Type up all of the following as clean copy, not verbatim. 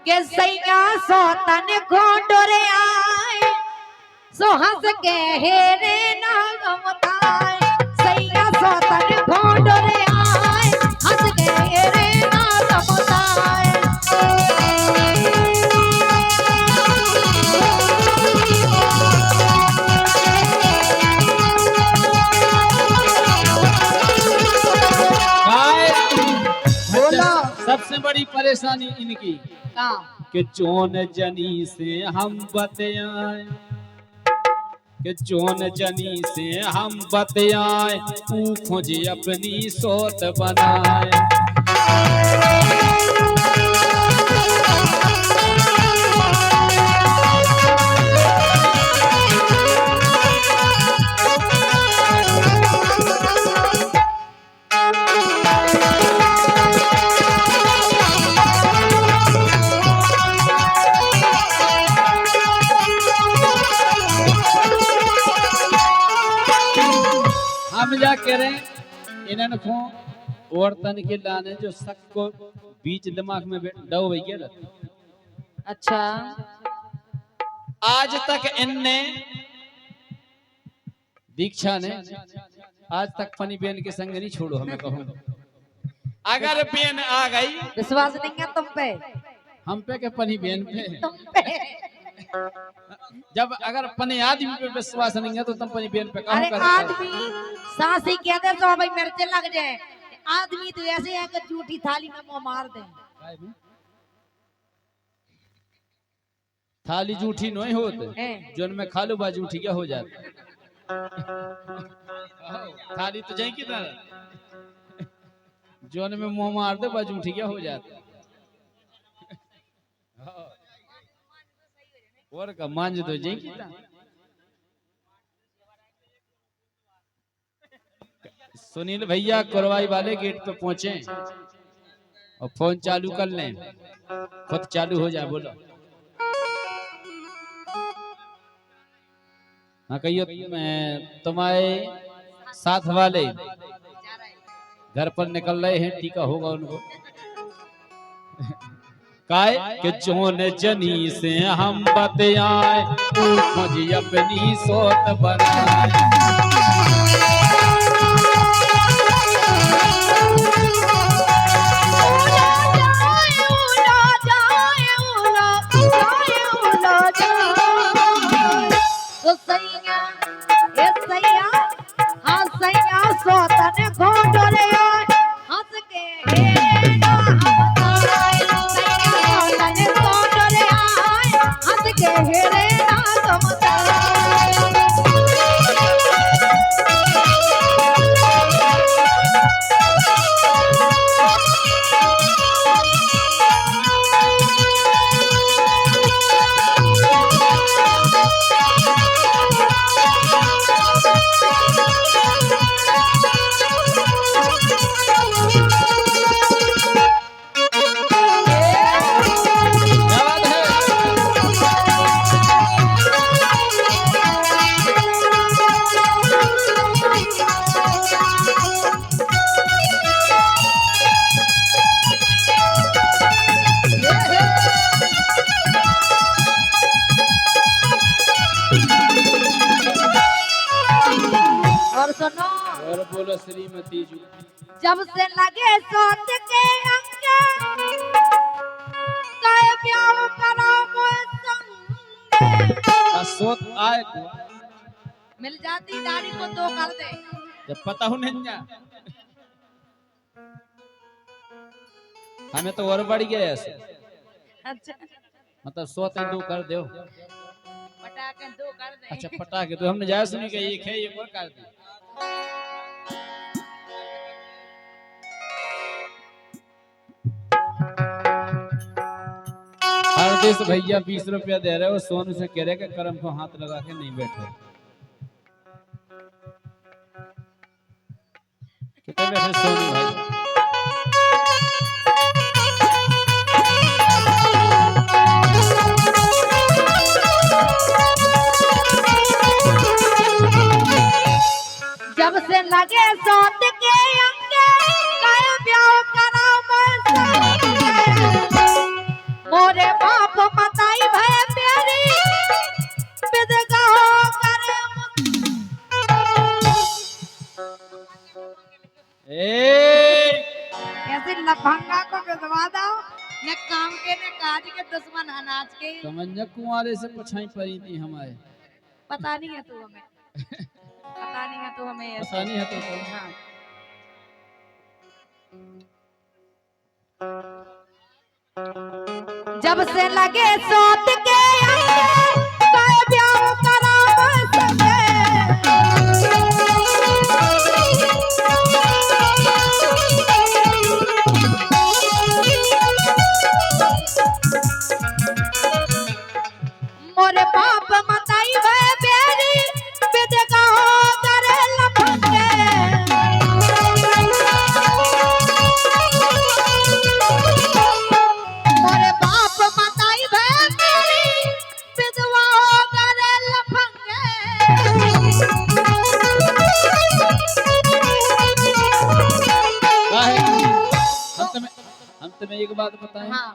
के सैया सोतन घोंडोरे आए सो हंस के हेरे ना गमताए सैया सोतन घोंडोरे आए हंस के हेरे ना गमताए सबसे बड़ी परेशानी इनकी कि चोन जनी से हम बतियाए कि चोन जनी से हम बतियाए तू खोजे अपनी सोत बनाए हम क्या कह रहे हैं इन्होंने को औरतन के लाने जो शक को बीच दिमाग में डव गया अच्छा आज तक इनने दीक्षा ने आज तक फनी बेन के संग नहीं छोड़ो हमें कहूँ अगर बेन आ गई विश्वास नहीं है तुम पे हम पे के फनी बेन पे तुम पे जब अगर पने आदमी पे विश्वास नहीं है तो तुम पनी बेन पे अरे आदमी सांस ही कहते तो भाई मिर्च लग जाए आदमी तो ऐसे है कि झूठी थाली में मुंह मार दे थाली झूठी नहीं होते जो में खालू बा झूठी क्या हो जाती थाली तो जाए किधर जो में मुंह मार दे बा झूठी क्या हो जाती और का मांझ तो जाए किधर सुनील भैया कोरवाई वाले गेट पे पहुंचे और फोन चालू कर लें खुद चालू हो जाए बोलो हाँ कहियो तुम्हारे साथ वाले घर पर निकल रहे हैं टीका होगा उनको काय के चोन जनी से हम बतियाए मुझे अपनी सोत बनाए और बोलो श्रीमती जी जब से लगे सोच के अंगे काय प्यार करो संगे सोत आए को मिल जाती दाढ़ी को दो कर दे जब पता हो नहीं जा हमें तो और बढ़ गया ऐसे अच्छा मतलब सोते दो कर दो पटाखे दो कर दे अच्छा पटाखे तो हमने जायज सुनी कि एक है एक और कर दी हरदेश भैया 20 रुपया दे रहे हो सोनू से कह रहे कि करम को हाथ लगा के नहीं बैठो कितने बैठे सोनू भाई जब से लगे सोत के अंगे काय ब्याह करा मोरे मोरे बाप मताई भय प्यारी बिदगाओ करे ऐसे लफंगा को बिदवा दो न काम के न काज के दुश्मन अनाज के। समझ कुंवारे से पछाई पड़ी थी हमारे। पता नहीं है तू हमें पता नहीं है तू हमें ऐसे। पता नहीं है तो हाँ। जब से लगे सोत के कोई ब्याह कराव सके मोरे बाप मताई भय बेरी बिदगाओ करे लफंगे मोरे बाप मताई भय बेरी बिदगाओ करे लफंगे। हम तुम्हें एक बात बताएं। हाँ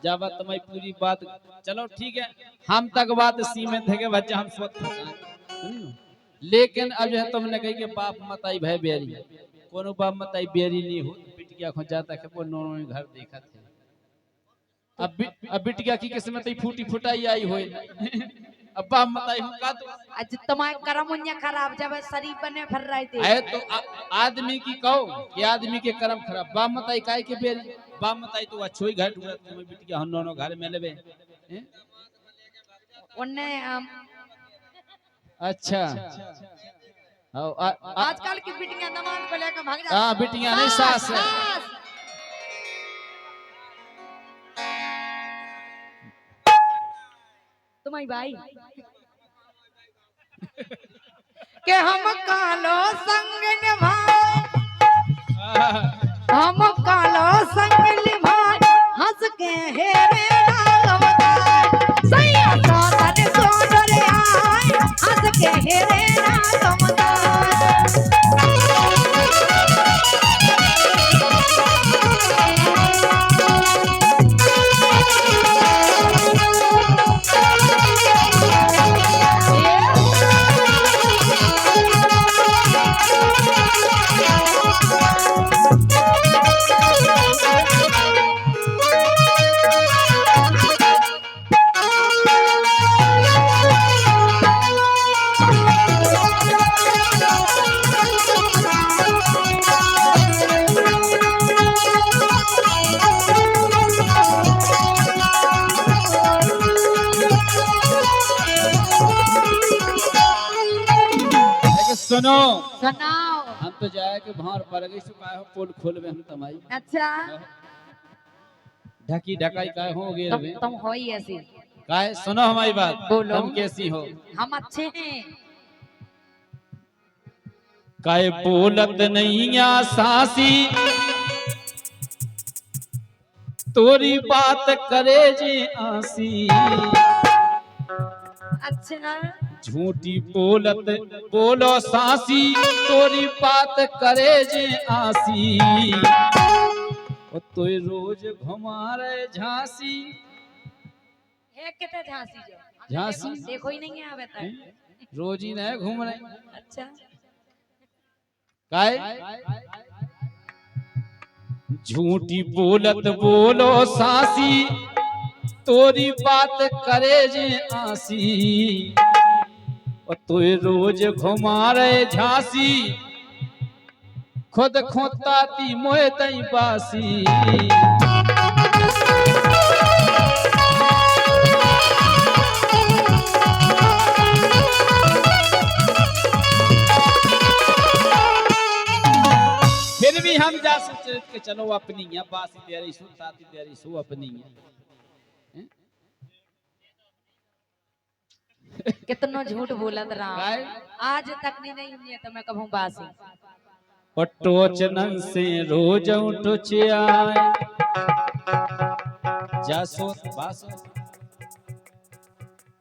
जब तुम्हारी पूरी बात चलो ठीक है, हम तक बात सीमित है कि बच्चा हम स्वतः, लेकिन अब जो है तुमने कही कि बाप मताई भाई बेरी, कोनो बाप मताई बेरी नहीं हो। बिटिया खो जाता है वो नो घर देखा थे। अब बिटिया की किस्मत ही फूटी फुटाई आई हो। अब बाप मताई हूँ का तो आज तुम्हारे कर्म उन्या खराब जब शरीर बने फिर रहे थे। आए तो आदमी की कहो कि आदमी के कर्म खराब। बाप मताई काहे के बेरी, बाप मताई तो अच्छो ही घर ढूंढत तुम्हें बिटिया हम दोनों घर में लेबे। उन्ने अच्छा आजकल की बिटियां दमाद को लेकर भाग जाती। हाँ बिटिया नहीं सास है। तुम्हारी भाई के हम कालो संग निभाए हम कालो संग निभाए हंस के हेरे रागवताए सैया सोदर सोदर आए हंस के हेरे रागवताए। सुनो सुनाओ। हम तो जाए के भार पड़ गई सुकाए हो पोल खोलबे हम तमाई। अच्छा ढकी ढकाई काय हो गे रे तुम हो ही ऐसी। काय सुनो हमारी बात। बोलो। तुम कैसी हो? हम अच्छे हैं। काय बोलत नहीं या सासी तोरी बात करे जे आसी। अच्छा झूठी बोलत बोलो सासी तोरी बात करे जे आसी। और तो रोज घुमा रहे झांसी। है कितने झांसी जो झांसी देखो ही नहीं है आवे तक रोज ही नहीं घूम रहे। अच्छा काय झूठी बोलत बोलो सासी तोरी बात करे जे आसी। और तो रोज घुमा रहे झांसी खुद खोताती मोहे तई बासी। फिर भी हम जा सोच के चलो अपनी है बासी तेरी सु ताती तेरी सु अपनी है। कितना झूठ बोलत रहा काय आज तक नहीं हुई है तो मैं कहूँ बासी। पटोचनन से रोज उठोचे आए जासो बासो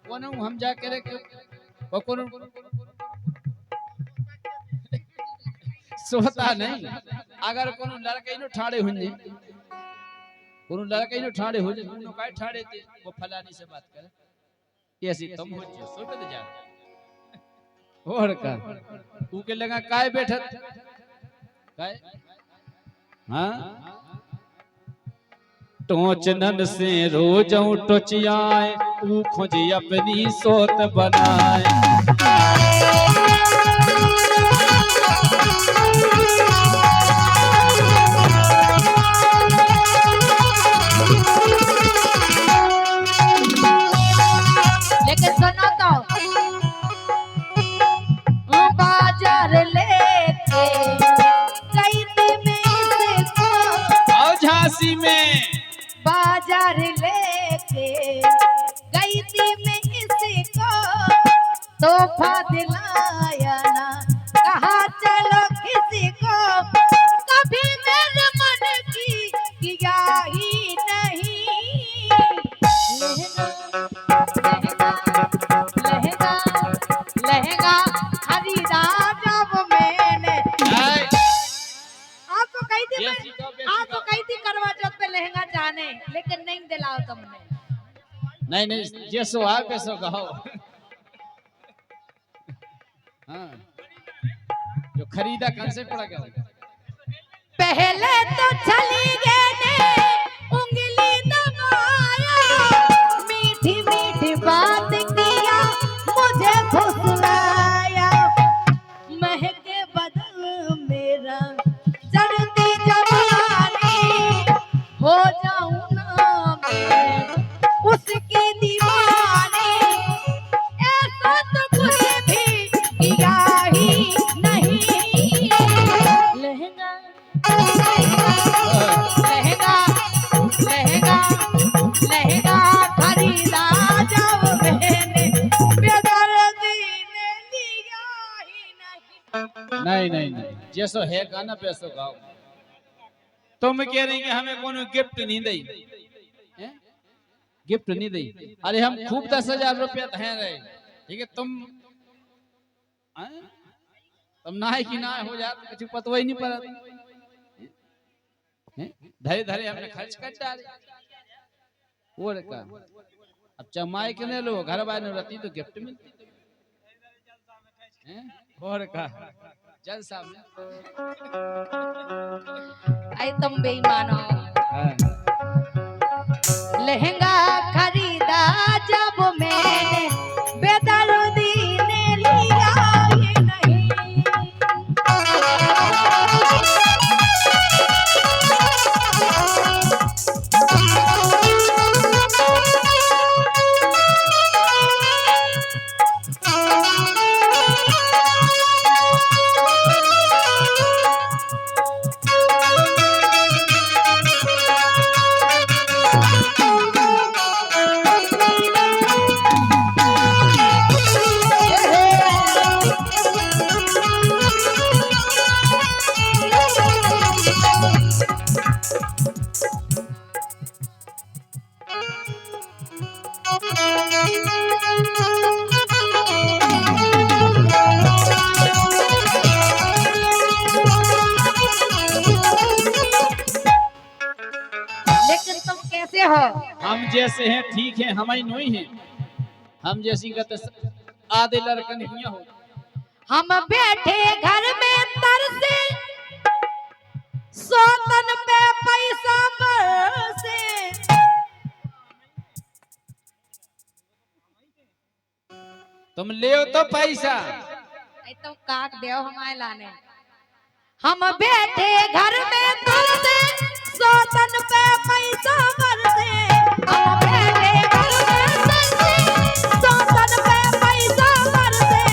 कोनो हम जा करे के कोनो सोता नहीं। अगर कोनो लड़के नो ठाड़े हुंजे कोनो लड़का नो ठाड़े हो जे कोनो काय ठाड़े थे वो फलानी से बात करे ऐसी तुम हो जे सोच दे जा और का ऊ के लगा काय बैठत काय हां टोचनन से रोजऊ टोचियाए ऊ खोजे अपनी सोत बनाए लेकिन सुनो तो बाजार लेके गई थी मैं इसको और झांसी में बाजार लेके गई थी मैं इसको तोहफा दिलाया ना कहा चलो किसी को कभी मेरे मन की किया ही नहीं लहंगा लहंगा खरीदा जब मैंने आपको कही थी करवा चौथ पे लहंगा चाहने लेकिन नहीं दिलाओ तुमने नहीं जैसो आ वैसो कहो हाँ जो खरीदा कौन से पड़ा क्या पहले तो चली गए ने उंगली दबाया मीठी मीठी बात किया मुझे फुसलाया महके बदल मेरा चढ़ती जवानी हो जाऊं ना मैं उसकी दीवानी ऐसा तो कुछ भी किया ही नहीं लहंगा लहंगा लहंगा लहंगा खरीदा जब मैंने बेदर्दी ने लिया ही नहीं जैसो है गाना वैसो गाओ तुम कह रही कि हमें कोनो गिफ्ट नहीं दई गिफ्ट नहीं दई अरे हम खूब 10,000 रुपया धे रहे ठीक है तुम ना है कि ना हो जात कुछ पता ही नहीं पड़ा धरे धरे हमने खर्च कर डाले और का अब चमाई के ने लो घर वाले रहती तो गिफ्ट मिलती और का जलसा में आई तुम बेईमान हो लहंगा खरीदा जब मैंने बेदर्दी ने लिया ही नहीं लेकिन तुम कैसे हो हम जैसे हैं ठीक है हम ही नहीं हैं हम जैसी का आधे लड़कन ही हो हम बैठे घर में तरसे सोतन पे पैसा बरसे तुम ले तो पैसा तुम काट दो हमारे लाने हम बैठे घर में तरसे सोतन पे पैसा बरसे हम बैठे घर में तरसे सोतन पे पैसा बरसे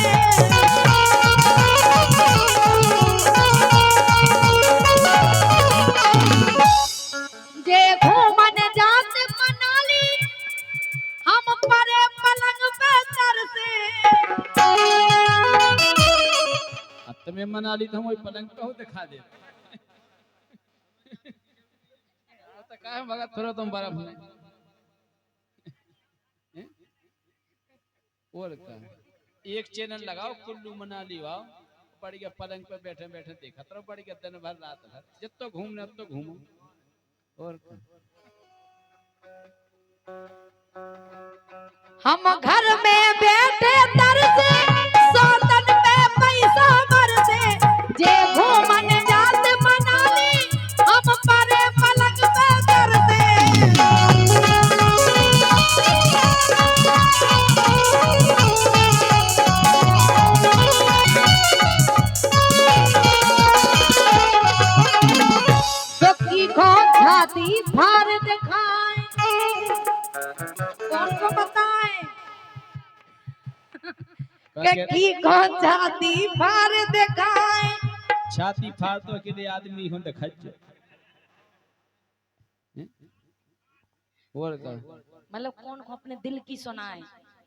जे घूमन जात मनाली हम परे पलंग पे तरसे अब तुम्हें मना ली तो हम वही पलंग पे हो दिखा दे तो कहा भगत थोड़ा तुम बर्फ में और का एक चैनल लगाओ कुल्लू मनाली वाओ पड़ गया पलंग पे बैठे बैठे देखा तो पड़ गया दिन भर रात भर जब तो घूमने अब तो घूमो और का हम घर में बैठे तरसे सौतन पे पैसा बरसे जे घूमन जात मनाली हम परे पलंग पे करते दुखी को छाती फाड़ दिखाए कौन को बताए कि को छाती फाड़ दिखाए छाती फाड़ तो के लिए आदमी हो देखज और का मतलब कौन को अपने दिल की सुनाए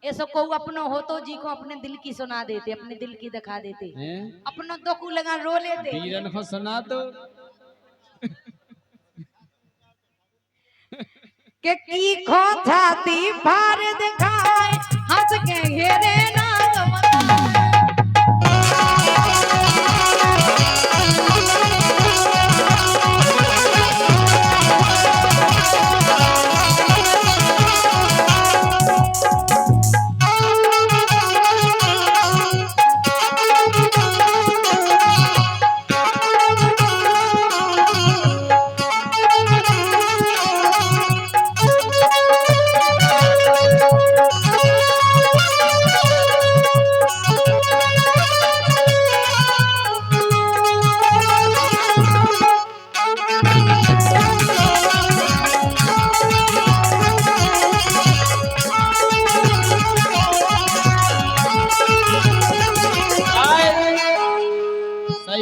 ऐसा को अपनो हो तो जी को अपने दिल की सुना देते अपने दिल की दिखा देते हैं अपनो दुख लगा रो लेते वीरन को सुना दो के की खो छाती फाड़ दिखाए हंस के घेरे ना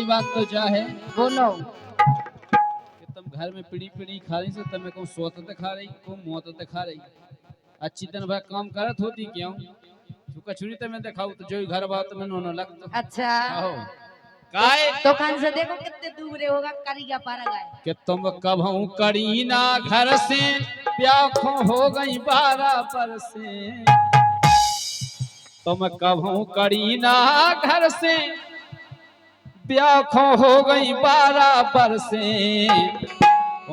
बात तो जा है बोलो कि तुम घर में पीड़ी पीड़ी खा रही से तुम्हें को सोत दिखा रही को मौत दिखा रही अच्छी दिन भर काम करत होती क्यों तू कछुरी तो मैं दिखाऊं तो जो घर बात में नोनो लगता अच्छा आहो काय दुकान से देखो कितने दूर होगा करिया पारा गाय कि तुम कब हूं करीना घर से प्याखों हो गई 12 पर से तुम कब हूं करीना घर से प्याखों हो गई 12 पर से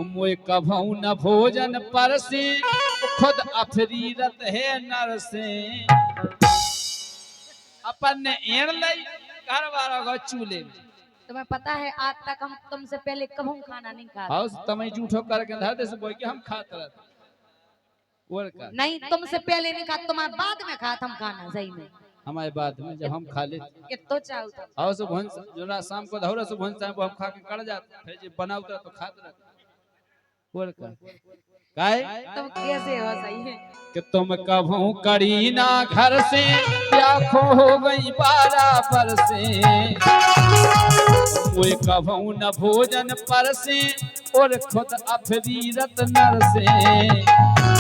मोए कभऊ न भोजन पर से खुद अफरीरत है नर से अपन ने एड़ लई घर वालों को चूल्हे में तुम्हें पता है आज तक हम तुमसे पहले कभी खाना नहीं खाते हाउस तमें झूठो करके धर दे से बोल के हम खाते रहते और का नहीं तुमसे पहले नहीं खाता तुम्हारे बाद में खाता हम खाना सही में हमारे बाद में जब हम खा लेते कितो चाहो तो हाउस भंस जो ना शाम को धौरा से भंस हम खा के कड़ जाते फिर जब बनाओ तो खाते रहते और का काय तुम कैसे हो सही है कि तुम कभू करीना घर से प्याखो हो गई 12 पर से कोई कभू न भोजन पर से और खुद अफरीरत नर से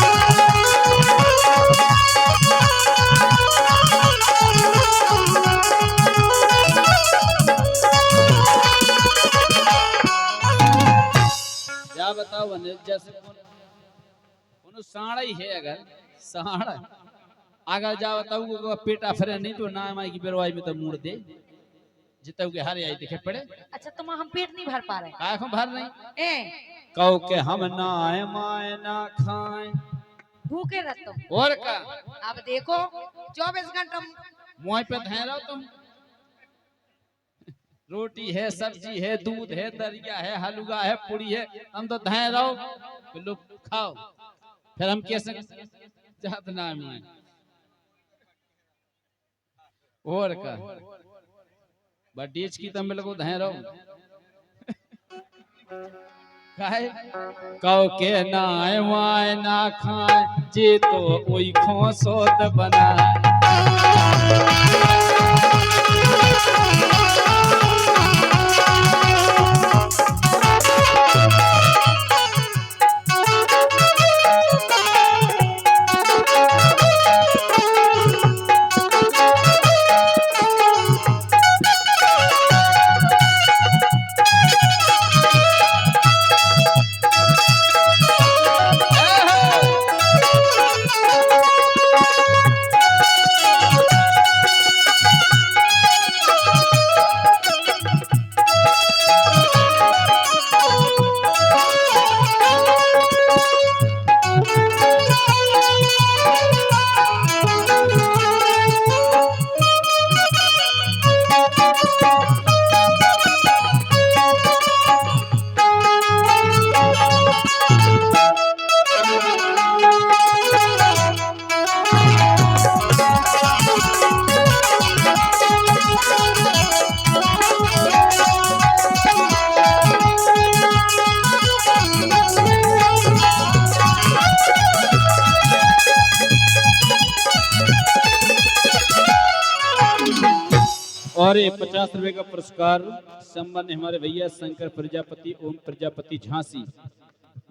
क्या बताओ अनिल जैसे कोनो साड़ा ही है अगर साड़ा अगर जा बताऊ को पेटा फरे नहीं तो ना माई की बेरवाई में तो मुड़ दे जितऊ के हारे आई देखे पड़े अच्छा तुम हम पेट नहीं भर पा रहे काय को भर नहीं ए कहो के हम ना आए माए ना खाए भूखे रहते तुम और का अब देखो 24 घंटा मुंह पे धै रहो तुम रोटी है सब्जी है दूध है दरिया है हलवा है पूरी है हम तो धै रहो लोग खाओ फिर हम कैसे जात नाम है और का बडीच की तो मेरे को धै रहो काहे कहो के ना आए वाए ना खाए जे तो ओई खो सोत बना और ये 50 रुपए का पुरस्कार संबंध हमारे भैया शंकर प्रजापति ओम प्रजापति झांसी।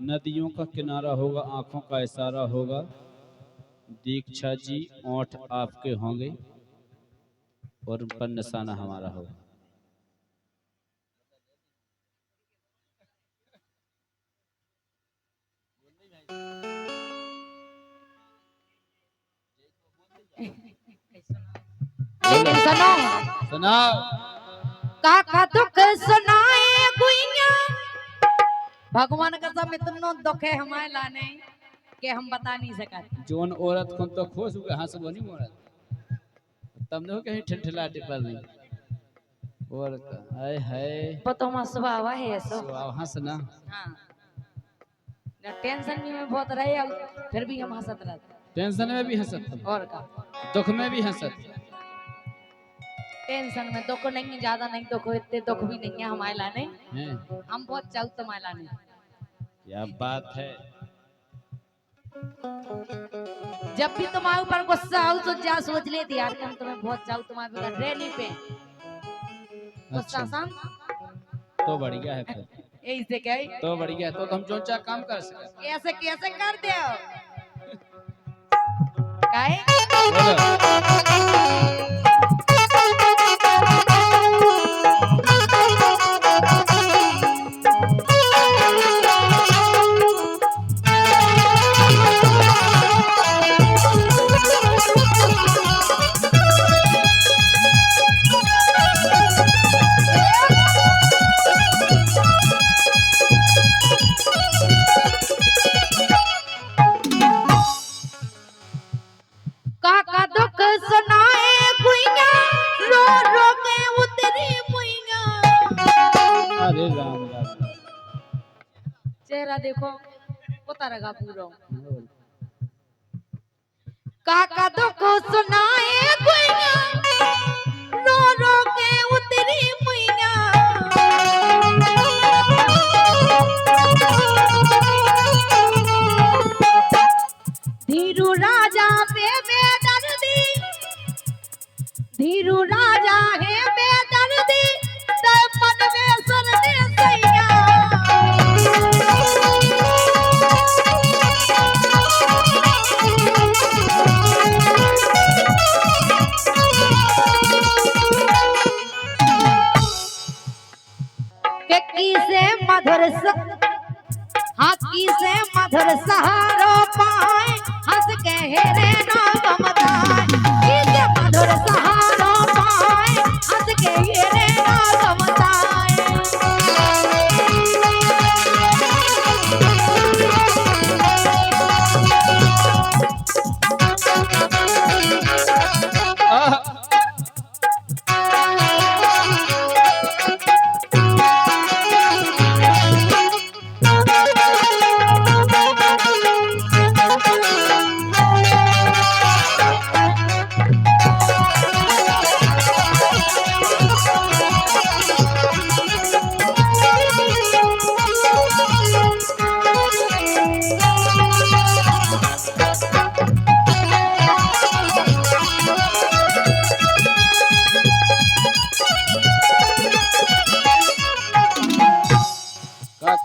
नदियों का किनारा होगा, आंखों का इशारा होगा, दीक्षा जी ओंठ आपके होंगे और उन पर निशाना हमारा होगा। सुनो सुना काका दुख सुनाए गुइया, भगवान का सब इतना दुख है हमारे लाने कि हम बता नहीं सकते। जोन औरत को तो खुश हो गए, हंस बनी औरत तब न कहीं ठिठिलाटे पर नहीं और हाय हाय वो तो हमारा स्वभाव है ऐसो। स्वभाव हंसना। हाँ टेंशन भी में बहुत रहे अब फिर भी हम हंसत रहते। टेंशन में भी हंसत, और का दुख में भी हंसत। टेंशन में दुख नहीं है, ज्यादा नहीं दुख, इतने दुख भी नहीं है हमारे लाने। हैं हम बहुत चाहते तुम्हारे लाने। क्या बात है। जब भी तुम्हारे ऊपर गुस्सा हो तो जा सोच लेती यार कि हम तुम्हें बहुत चाहते तुम्हारे बगैर रैली पे गुस्सा अच्छा शांत तो बढ़िया है फिर, यही से कहे तो बढ़िया है, तो हम जो चाह काम कर सकते। ऐसे कैसे कर दे काहे काका दुख सुनाए गुइया, रो रो के उतरी मुइया। अरे राम राम चेहरा देखो उतरगा पूरा। काका दुख सुनाए गुइया, रो रो के उतरी मुइया। धीरू राजा पे बेदर्दी, धीरू राजा है बेदर्दी, तब मन में सरदे सैया। से मधुर हाँ की से मधुर सहारो पाए, हंस के हेरे ना गमताए। की से मधुर सहारो पाए, हंस के हेरे ना गमताए।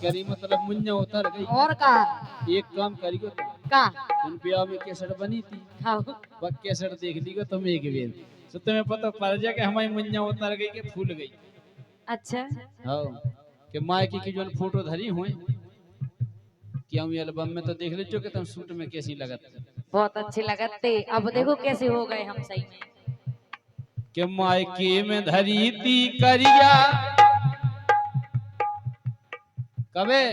करी मतलब मुन्ना उतर गई। और का एक काम करियो का तुम ब्याह में केसर बनी थी, हाँ वह केसर देख ली तुम एक बेर, तो तुम्हें पता पड़ जाए कि हमारी मुन्ना उतर गई कि फूल गई। अच्छा हाँ कि माँ की जो फोटो धरी हुए कि हम एल्बम में तो देख लीजिए कि तुम सूट में कैसी लगत, बहुत अच्छे लगते। अब देखो कैसे हो गए हम सही में। कि मायके में धरी थी करिया कबे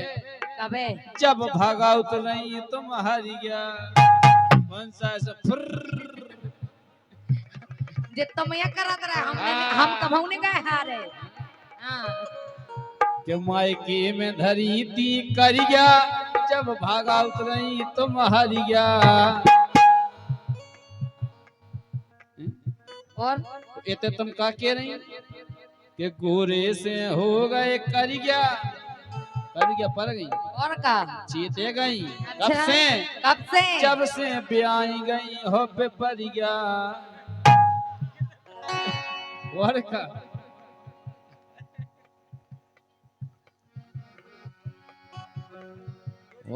कबे जब भागा उतरई तुम हरिया कौन सा ऐसा फुर्र जितना मैं करत रहे हम कभू नहीं गए हारे। हां के मायके में धरी थी करिया जब भागा उतरई तुम हरिया। और इते तुम का कह रही कि गोरे से हो गए करिया, करिया पर गई और का जीते गई। अच्छा, कब से जब से ब्याई गई हो बेपरिया।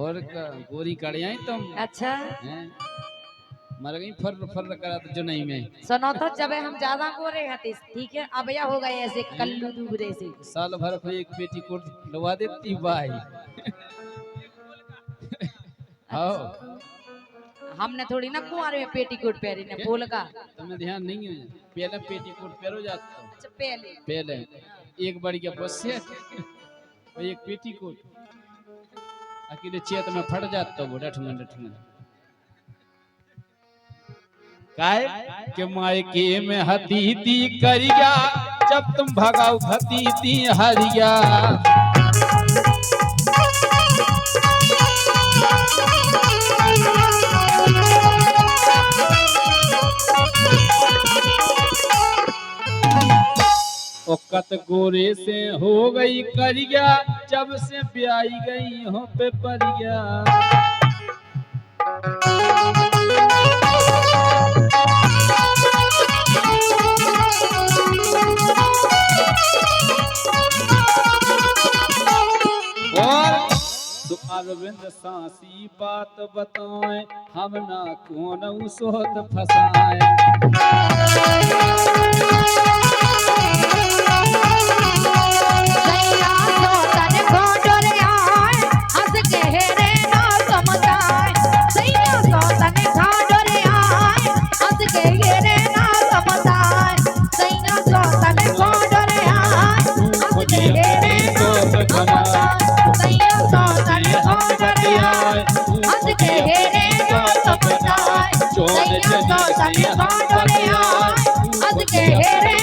और का गोरी कड़िया तुम अच्छा हैं? मर गई फर फर करा तो जो नहीं में सुनो तो जब हम ज्यादा गोरे हती ठीक है अब यह हो गए ऐसे कल्लू दूबरे से साल भर को एक बेटी को लवा देती भाई आओ हमने थोड़ी ना कुंवारे में पेटीकोट पहरी ने बोल का तुम्हें ध्यान नहीं है पहले पेटीकोट पहनो जाता हूँ अच्छा पहले पहले एक बड़ी के बस से एक पेटीकोट अकेले चेत में फट जाता हूँ डठमन काय के मायके में हतीती करिया जब तुम भगाओ हतीती हरिया ओकत गोरे से हो गई करिया जब से ब्याई गई हो पे परिया अरविंद सांसी बात बताएं हम ना कौन सोत फसाएं चोर जनी से हम बतियाए, आज के हेरे